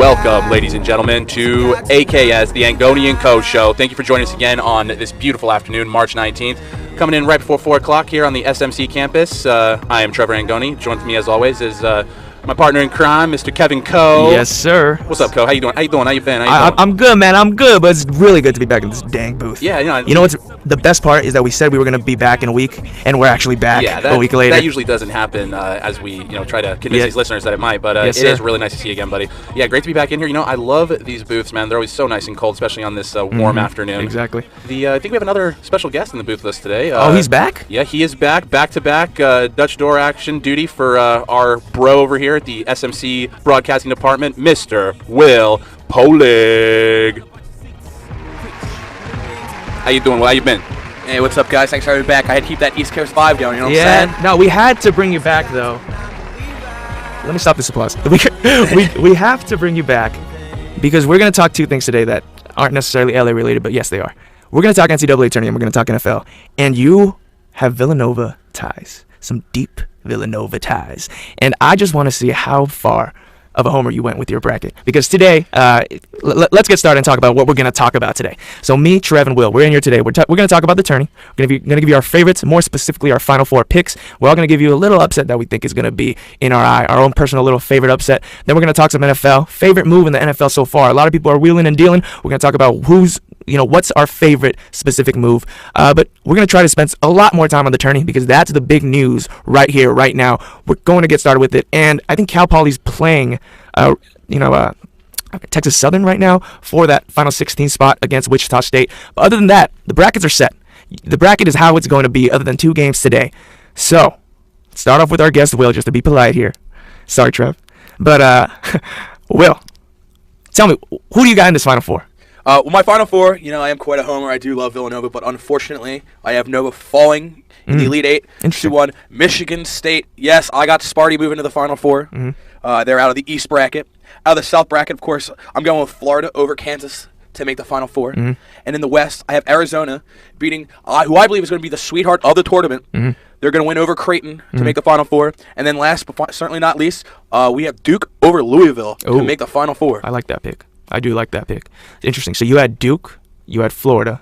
Welcome, ladies and gentlemen, to AKS, the Angone and Ko Show. Thank you for joining us again on this beautiful afternoon, March 19th. Coming in right before 4 o'clock here on the SMC campus. I am Trevor Angone. Joined with me, as always, is my partner in crime, Mr. Kevin Ko. Yes, sir. What's up, Ko? How you doing? How you been? I'm good, man. I'm good, but it's really good to be back in this dang booth. Yeah, you know what's the best part is that we said we were going to be back in a week, and we're actually back a week later. That usually doesn't happen as we try to convince these listeners that it might, but yes, it is really nice to see you again, buddy. Yeah, great to be back in here. I love these booths, man. They're always so nice and cold, especially on this warm afternoon. Exactly. I think we have another special guest in the booth list today. He's back? Yeah, he is back to back. Dutch door action duty for our bro over here at the SMC Broadcasting Department, Mr. Will Pohlig. How you doing? How you been? Hey, what's up, guys? Thanks for having me back. I had to keep that East Coast vibe going, you know what I'm saying? No, we had to bring you back, though. Let me stop this applause. We have to bring you back because we're going to talk two things today that aren't necessarily LA related, but yes, they are. We're going to talk NCAA Tournament. We're going to talk NFL. And you have Villanova ties, some deep Villanova ties. And I just want to see how far of a homer you went with your bracket. Because today, let's get started and talk about what we're going to talk about today. So me, Trev, and Will, we're in here today. We're going to talk about the tourney. We're going to give you our favorites, more specifically our Final Four picks. We're all going to give you a little upset that we think is going to be in our eye, our own personal little favorite upset. Then we're going to talk some NFL, favorite move in the NFL so far. A lot of people are wheeling and dealing. We're going to talk about what's our favorite specific move. But we're going to try to spend a lot more time on the tourney because that's the big news right here, right now. We're going to get started with it. And I think Cal Poly's playing, Texas Southern right now for that final 16 spot against Wichita State. But other than that, the brackets are set. The bracket is how it's going to be other than 2 games today. So, let's start off with our guest, Will, just to be polite here. Sorry, Trev. But, Will, tell me, who do you got in this Final Four? Well, my Final Four, I am quite a homer. I do love Villanova, but unfortunately, I have Nova falling in the Elite Eight to 1 Michigan State. Yes, I got Sparty moving to the Final Four. They're out of the East bracket. Out of the South bracket, of course, I'm going with Florida over Kansas to make the Final Four. And in the West, I have Arizona beating who I believe is going to be the sweetheart of the tournament. They're going to win over Creighton to make the Final Four. And then last, but certainly not least, we have Duke over Louisville to make the Final Four. I like that pick. I do like that pick. Interesting. So you had Duke, you had Florida.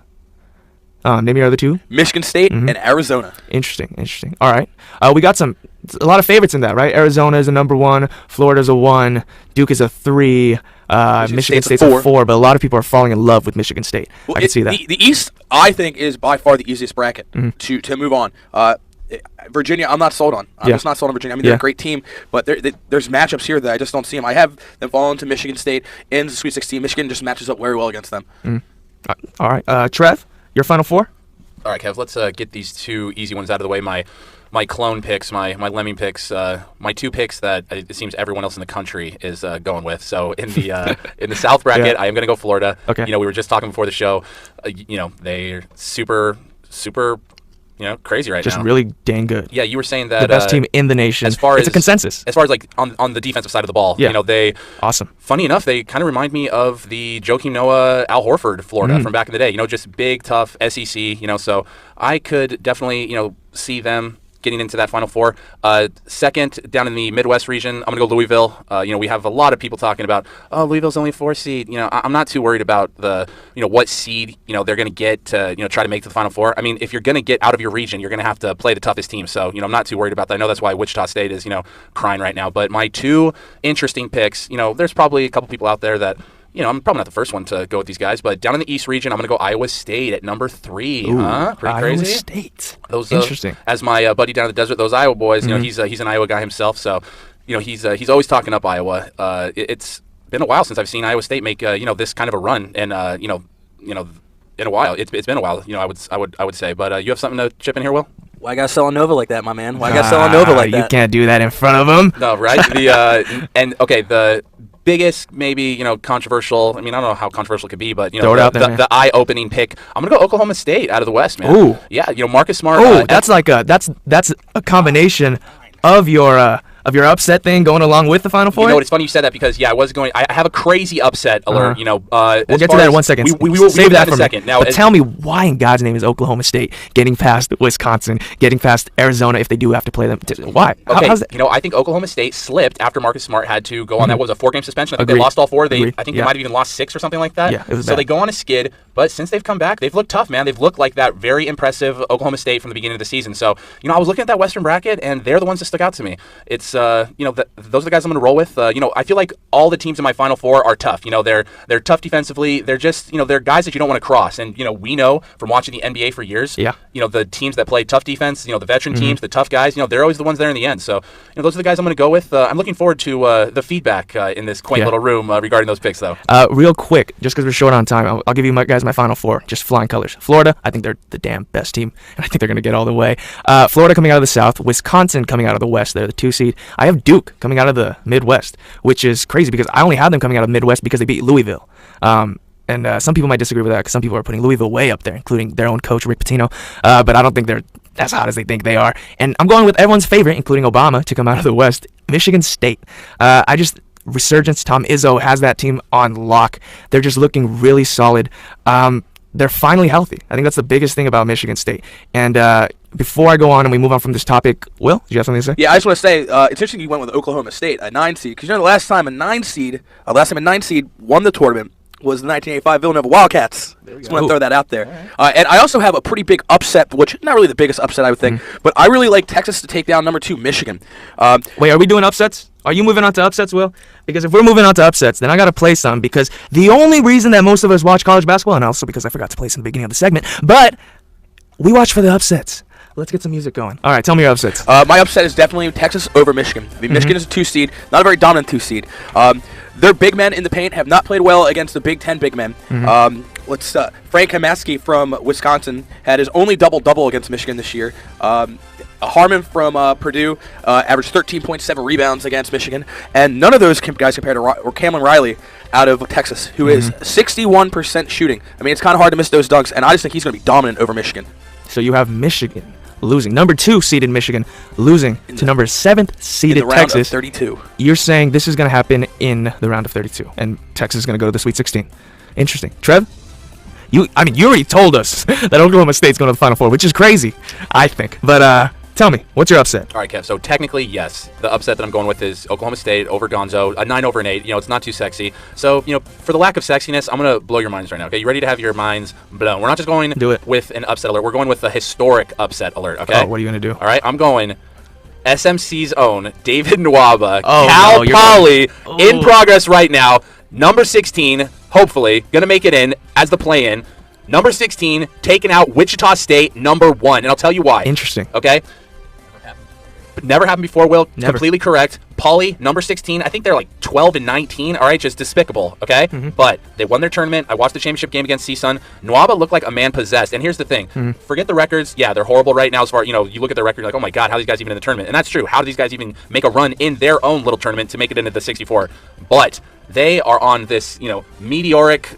Name your other two. Michigan State and Arizona. Interesting. All right. We got a lot of favorites in that, right? Arizona is a number 1, Florida's a 1, Duke is a 3, Michigan State's a 4, but a lot of people are falling in love with Michigan State. Well, I can see that. The East, I think, is by far the easiest bracket to move on. Virginia, I'm not sold on. I'm just not sold on Virginia. I mean, they're a great team, but there's matchups here that I just don't see them. I have them falling to Michigan State in the Sweet 16. Michigan just matches up very well against them. All right. Trev, your Final Four? All right, Kev, let's get these 2 easy ones out of the way. My clone picks, my lemming picks, my 2 picks that it seems everyone else in the country is going with. So in the South bracket, I am going to go Florida. Okay. We were just talking before the show. They're super crazy right now. Just really dang good. Yeah, you were saying that the best team in the nation. It's a consensus. As far as on the defensive side of the ball, they awesome. Funny enough, they kind of remind me of the Joakim Noah, Al Horford, Florida from back in the day. Just big, tough SEC. So I could definitely see them getting into that Final Four. Second, down in the Midwest region, I'm going to go Louisville. We have a lot of people talking about, Louisville's only a 4 seed. I'm not too worried about the, what seed, they're going to get to, try to make the Final Four. I mean, if you're going to get out of your region, you're going to have to play the toughest team. So, I'm not too worried about that. I know that's why Wichita State is, crying right now. But my 2 interesting picks, there's probably a couple people out there that, I'm probably not the first one to go with these guys, but down in the East region, I'm going to go Iowa State at number 3. Ooh, pretty crazy. Iowa State. Those, interesting. As my buddy down in the desert, those Iowa boys, he's an Iowa guy himself, so he's always talking up Iowa. It's been a while since I've seen Iowa State make this kind of a run, and in a while, it's been a while. I would say, but you have something to chip in here, Will? Why I gotta sell on Nova like that, my man? Why I gotta sell on Nova like that? You can't do that in front of them. No, right? The biggest, maybe, controversial. I mean, I don't know how controversial it could be, but the eye-opening pick. I'm gonna go Oklahoma State out of the West, man. Ooh, yeah, Marcus Smart. Oh, that's a combination of your of your upset thing going along with the Final Four? You know what? It's funny you said that because I have a crazy upset alert. we'll get to that in 1 second. We will save that in for a second. Now, but tell me why in God's name is Oklahoma State getting past Wisconsin, getting past Arizona if they do have to play them? Why? Okay, how's that? I think Oklahoma State slipped after Marcus Smart had to go on that was a 4-game suspension. I think they lost all 4. I think they might have even lost 6 or something like that. Yeah, it was so bad. they go on a skid. But since they've come back, they've looked tough, man. They've looked like that very impressive Oklahoma State from the beginning of the season. So, I was looking at that Western bracket, and they're the ones that stuck out to me. It's, those are the guys I'm going to roll with. I feel like all the teams in my Final Four are tough. They're tough defensively. They're just, they're guys that you don't want to cross. And, we know from watching the NBA for years, the teams that play tough defense, the veteran teams, the tough guys, they're always the ones there in the end. So, those are the guys I'm going to go with. I'm looking forward to the feedback in this quaint little room regarding those picks, though. Real quick, just because we're short on time, I'll give you guys my Final Four, just flying colors. Florida, I think they're the damn best team, and I think they're going to get all the way. Florida coming out of the South, Wisconsin coming out of the West. They're the 2 seed. I have Duke coming out of the Midwest, which is crazy because I only had them coming out of the Midwest because they beat Louisville. And some people might disagree with that because some people are putting Louisville way up there, including their own coach, Rick Pitino. But I don't think they're as hot as they think they are. And I'm going with everyone's favorite, including Obama, to come out of the West, Michigan State. Resurgence, Tom Izzo has that team on lock. They're just looking really solid. They're finally healthy. I think that's the biggest thing about Michigan State. And before I go on and we move on from this topic, Will, do you have something to say? Yeah, I just want to say, it's interesting you went with Oklahoma State, a 9 seed, because the last time a 9 seed won the tournament was the 1985 Villanova Wildcats. Just want to throw that out there. Right. And I also have a pretty big upset, which not really the biggest upset I would think, but I really like Texas to take down number 2 Michigan. Wait, are we doing upsets? Are you moving on to upsets, Will? Because if we're moving on to upsets, then I got to play some, because the only reason that most of us watch college basketball, and also because I forgot to play this in the beginning of the segment, but we watch for the upsets. Let's get some music going. All right, tell me your upsets. My upset is definitely Texas over Michigan. I mean, Michigan is a 2 seed, not a very dominant 2 seed. Their big men in the paint have not played well against the Big Ten big men. Frank Kaminsky from Wisconsin had his only double-double against Michigan this year. Harmon from Purdue averaged 13.7 rebounds against Michigan. And none of those guys compared to Cameron Riley out of Texas, who is 61% shooting. I mean, it's kind of hard to miss those dunks, and I just think he's going to be dominant over Michigan. So you have Michigan losing. Number 2 seeded Michigan losing to number 7th seeded Texas. Round of 32. You're saying this is going to happen in the round of 32, and Texas is going to go to the Sweet 16. Interesting. Trev? You already told us that Oklahoma State's going to the Final Four, which is crazy, I think. But tell me, what's your upset? All right, Kev. So technically, yes, the upset that I'm going with is Oklahoma State over Gonzo, a 9 over an 8. It's not too sexy. So, for the lack of sexiness, I'm going to blow your minds right now. Okay, you ready to have your minds blown? We're not just going with an upset alert. We're going with a historic upset alert. Okay. Oh, what are you going to do? All right, I'm going SMC's own David Nwaba, Cal Poly, in progress right now. Number 16, hopefully, going to make it in as the play-in. Number 16, taking out Wichita State, number 1. And I'll tell you why. Interesting. Okay? Never happened before, Will. Never. Completely correct. Poly, number 16. I think they're like 12 and 19. All right, just despicable. Okay? But they won their tournament. I watched the championship game against CSUN. Nwaba looked like a man possessed. And here's the thing. Forget the records. Yeah, they're horrible right now as far, you look at the record, you're like, oh my God, how are these guys even in the tournament? And that's true. How do these guys even make a run in their own little tournament to make it into the 64? But they are on this, meteoric,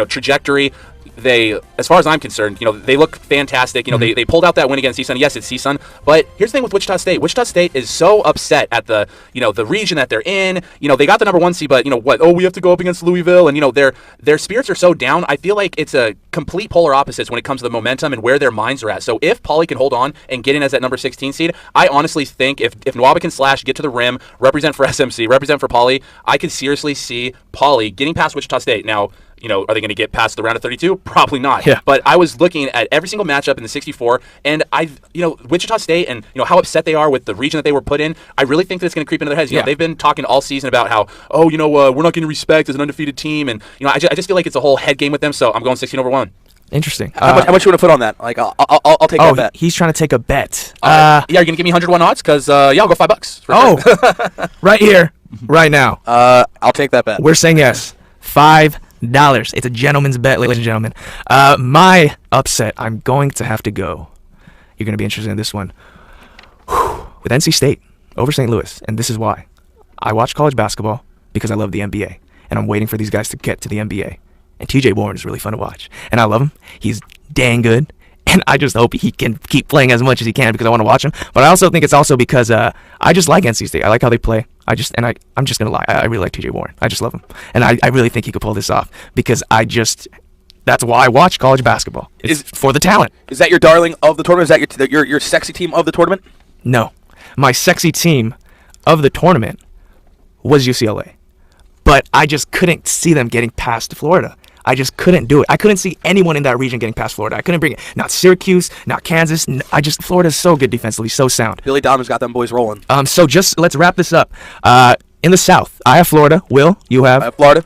trajectory. They, as far as I'm concerned, they look fantastic. They pulled out that win against CSUN. Yes, it's CSUN, but here's the thing with Wichita State. Wichita State is so upset at the, the region that they're in. They got the number 1 seed, but what? Oh, we have to go up against Louisville, and their spirits are so down. I feel like it's a complete polar opposites when it comes to the momentum and where their minds are at. So if Poly can hold on and get in as that number 16 seed, I honestly think if Nwaba can slash, get to the rim, represent for SMC, represent for Poly, I could seriously see Poly getting past Wichita State. Now, are they going to get past the round of 32? Probably not. Yeah. But I was looking at every single matchup in the 64, and Wichita State and, how upset they are with the region that they were put in, I really think that it's going to creep into their heads. They've been talking all season about how, we're not getting respect as an undefeated team, and, I just feel like it's a whole head game with them, so I'm going 16 over 1. Interesting. How much you want to put on that? Like, I'll take that bet. He's trying to take a bet. Yeah, you're going to give me 101 odds? Because, I'll go $5. For sure. Right here, right now. I'll take that bet. We're saying yes. $5. It's a gentleman's bet, ladies and gentlemen. My upset, I'm going to have to go. You're going to be interested in this one. With NC State over St. Louis. And this is why. I watch college basketball because I love the NBA. And I'm waiting for these guys to get to the NBA. And TJ Warren is really fun to watch. And I love him. He's dang good. And I just hope he can keep playing as much as he can because I want to watch him. But I also think it's also because I just like NC State. I like how they play. I'm just going to lie. I really like TJ Warren. I just love him. And I really think he could pull this off because that's why I watch college basketball. It's for the talent. Is that your darling of the tournament? Is that your sexy team of the tournament? No. My sexy team of the tournament was UCLA. But I just couldn't see them getting past Florida. I just couldn't do it. I couldn't see anyone in that region getting past Florida. I couldn't bring it. Not Syracuse, not Kansas. Florida's so good defensively, so sound. Billy Donovan's got them boys rolling. So just let's wrap this up. In the South, I have Florida. Will, you have? I have Florida.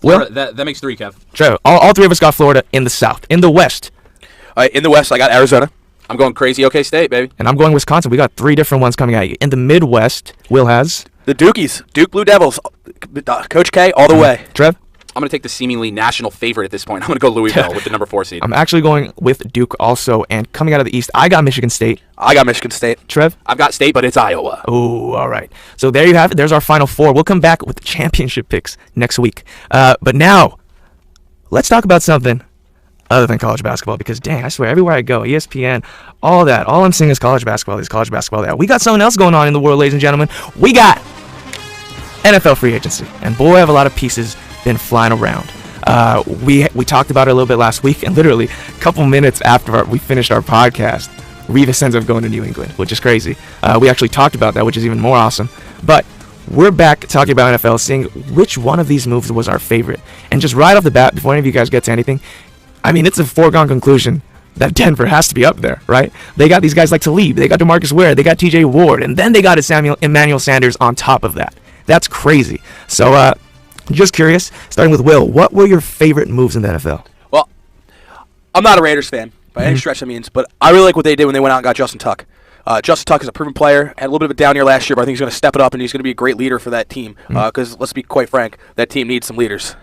Will? That makes 3, Kev. Trevor. All 3 of us got Florida in the South. In the West. In the West, I got Arizona. I'm going crazy OK State, baby. And I'm going Wisconsin. We got 3 different ones coming at you. In the Midwest, Will has? The Dukies. Duke Blue Devils. Coach K, all the way. Trev? I'm going to take the seemingly national favorite at this point. I'm going to go Louisville with the number 4 seed. I'm actually going with Duke also. And coming out of the East, I got Michigan State. I got Michigan State. Trev? I've got State, but it's Iowa. Oh, all right. So there you have it. There's our Final Four. We'll come back with the championship picks next week. But now, let's talk about something other than college basketball because, dang, I swear, everywhere I go, ESPN, all that, all I'm seeing is college basketball. There's college basketball there. We got something else going on in the world, ladies and gentlemen. We got NFL free agency. And boy, I have a lot of pieces been flying around. We talked about it a little bit last week, and literally a couple minutes after we finished our podcast, Revis ends up going to New England, which is crazy. We actually talked about that, which is even more awesome. But we're back talking about NFL, seeing which one of these moves was our favorite. And just right off the bat, before any of you guys get to anything, I mean, it's a foregone conclusion that Denver has to be up there, right? They got these guys like Talib, they got DeMarcus Ware, they got TJ Ward, and then they got Emmanuel Sanders on top of that. That's crazy. So, just curious, starting with Will, what were your favorite moves in the NFL? Well, I'm not a Raiders fan by any stretch of the means, but I really like what they did when they went out and got Justin Tuck. Justin Tuck is a proven player, had a little bit of a down year last year, but I think he's going to step it up, and he's going to be a great leader for that team. Because let's be quite frank, that team needs some leaders.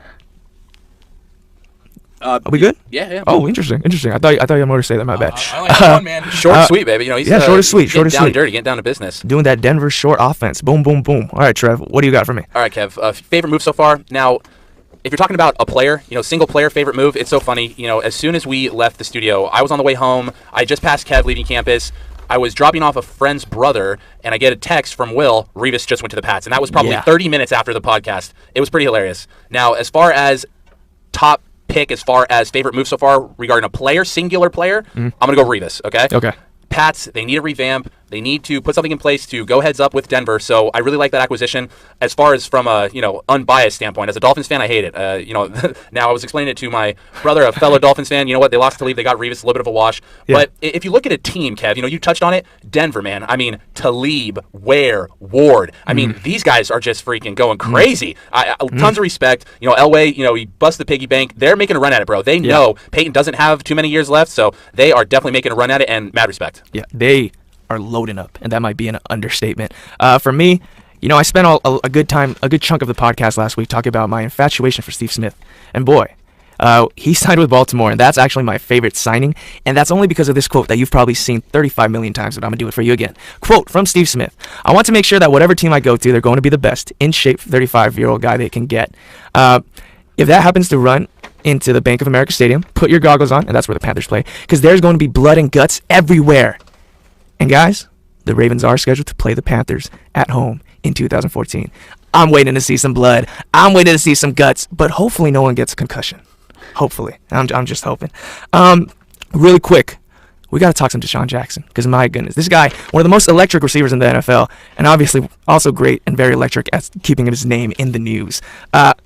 Are we good? Yeah. Oh, interesting. I thought you had more to say. That my bad. I only have one, man. Short and sweet, baby. You know, he's short and sweet. Short and sweet. Dirty, getting down to business. Doing that Denver short offense. Boom, boom, boom. All right, Trev, what do you got for me? All right, Kev. Favorite move so far? Now, if you're talking about a player, single player favorite move, it's so funny. As soon as we left the studio, I was on the way home. I just passed Kev leaving campus. I was dropping off a friend's brother, and I get a text from Will, Revis just went to the Pats. And that was probably 30 minutes after the podcast. It was pretty hilarious. Now, as far as top pick, as far as favorite move so far regarding a player, singular player, I'm going to go Revis, okay? Okay. Pats, they need a revamp. They need to put something in place to go heads up with Denver. So I really like that acquisition. As far as from a unbiased standpoint, as a Dolphins fan, I hate it. Now I was explaining it to my brother, a fellow Dolphins fan. You know what? They lost to Talib. They got Revis, a little bit of a wash. Yeah. But if you look at a team, Kev, you touched on it. Denver, man. I mean, Talib, Ware, Ward. I mean, these guys are just freaking going crazy. Tons of respect. Elway, he busted the piggy bank. They're making a run at it, bro. They know Peyton doesn't have too many years left, so they are definitely making a run at it, and mad respect. Yeah, they are loading up, and that might be an understatement. For me, I spent a good chunk of the podcast last week talking about my infatuation for Steve Smith, and boy, he signed with Baltimore, and that's actually my favorite signing, and that's only because of this quote that you've probably seen 35 million times, but I'm going to do it for you again. Quote from Steve Smith: "I want to make sure that whatever team I go to, they're going to be the best, in shape 35-year-old guy they can get. If that happens to run into the Bank of America Stadium, put your goggles on," and that's where the Panthers play, because there's going to be blood and guts everywhere. And guys, the Ravens are scheduled to play the Panthers at home in 2014. I'm waiting to see some blood. I'm waiting to see some guts, but hopefully no one gets a concussion. Hopefully. I'm just hoping. Really quick, we got to talk some DeSean Jackson, because my goodness, this guy, one of the most electric receivers in the NFL, and obviously also great and very electric at keeping his name in the news.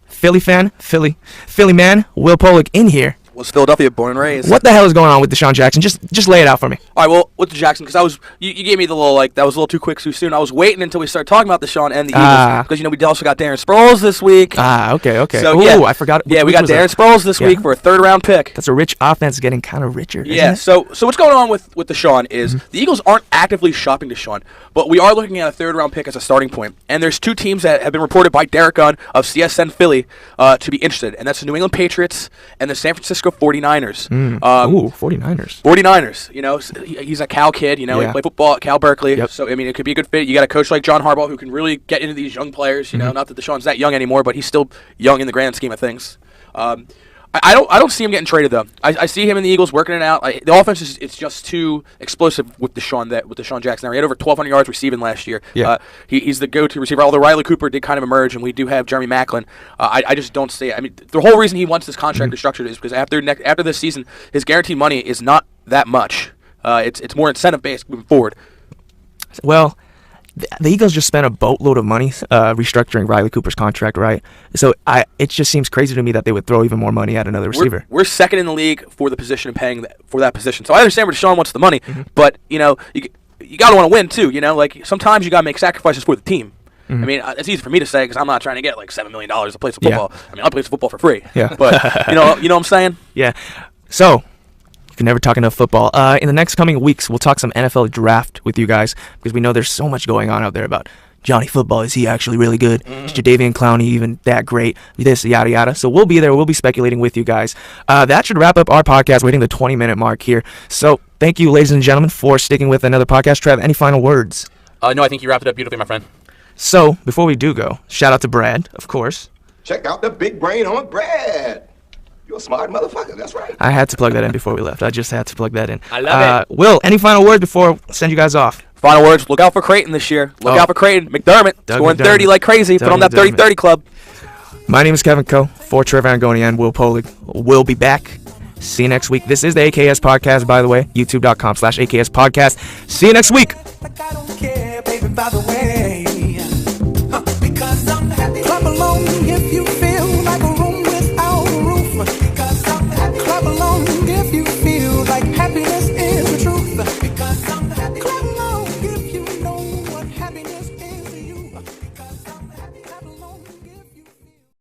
Philly man, Will Pohlig in here. Was Philadelphia born and raised. What the hell is going on with DeSean Jackson? Just lay it out for me. All right, well, with the Jackson, because you gave me the little, that was a little too quick too soon. I was waiting until we started talking about DeSean and the Eagles, because, we also got Darren Sproles this week. Okay. So, ooh, I forgot. Yeah, we got Darren Sproles this week for a third-round pick. That's a rich offense getting kind of richer. Yeah, so what's going on with DeSean is the Eagles aren't actively shopping DeSean, but we are looking at a third-round pick as a starting point. And there's two teams that have been reported by Derek Gunn of CSN Philly to be interested, and that's the New England Patriots and the San Francisco 49ers. 49ers. 49ers. He's a Cal kid. He played football at Cal Berkeley. Yep. So, it could be a good fit. You got a coach like John Harbaugh who can really get into these young players. Not that DeSean's that young anymore, but he's still young in the grand scheme of things. I don't see him getting traded though. I see him in the Eagles working it out. The offense it's just too explosive with DeSean Jackson. He had over 1,200 yards receiving last year. Yeah. He's the go-to receiver. Although Riley Cooper did kind of emerge, and we do have Jeremy Maclin. I just don't see it. I mean, the whole reason he wants this contract structured is because after this season, his guaranteed money is not that much. It's more incentive based moving forward. Well, the Eagles just spent a boatload of money restructuring Riley Cooper's contract, right? So it just seems crazy to me that they would throw even more money at another receiver. We're second in the league for the position and paying for that position. So I understand where DeSean wants the money, but you got to want to win too. Like sometimes you got to make sacrifices for the team. I mean, it's easy for me to say because I'm not trying to get like $7 million to play some football. I mean, I'll play some football for free. Yeah. But you know what I'm saying? Yeah. So you can never talk enough football. In the next coming weeks, we'll talk some NFL draft with you guys because we know there's so much going on out there about Johnny Football. Is he actually really good? Is Jadeveon Clowney even that great? This, yada, yada. So we'll be there. We'll be speculating with you guys. That should wrap up our podcast. We're hitting the 20-minute mark here. So thank you, ladies and gentlemen, for sticking with another podcast. Trev, any final words? No, I think you wrapped it up beautifully, my friend. So before we do go, shout out to Brad, of course. Check out the big brain on Brad. You're a smart motherfucker. That's right. I had to plug that in before we left. I just had to plug that in. I love it. Will, any final words before I send you guys off? Final words, look out for Creighton this year. Look out for Creighton. McDermott scoring 30 like crazy. Put on that 30-30 club. My name is Kevin Ko. For Trevor Angone and Will Pohlig. We'll be back. See you next week. This is the AKS Podcast, by the way. YouTube.com/AKS Podcast. See you next week. Like I don't care, baby, by the way.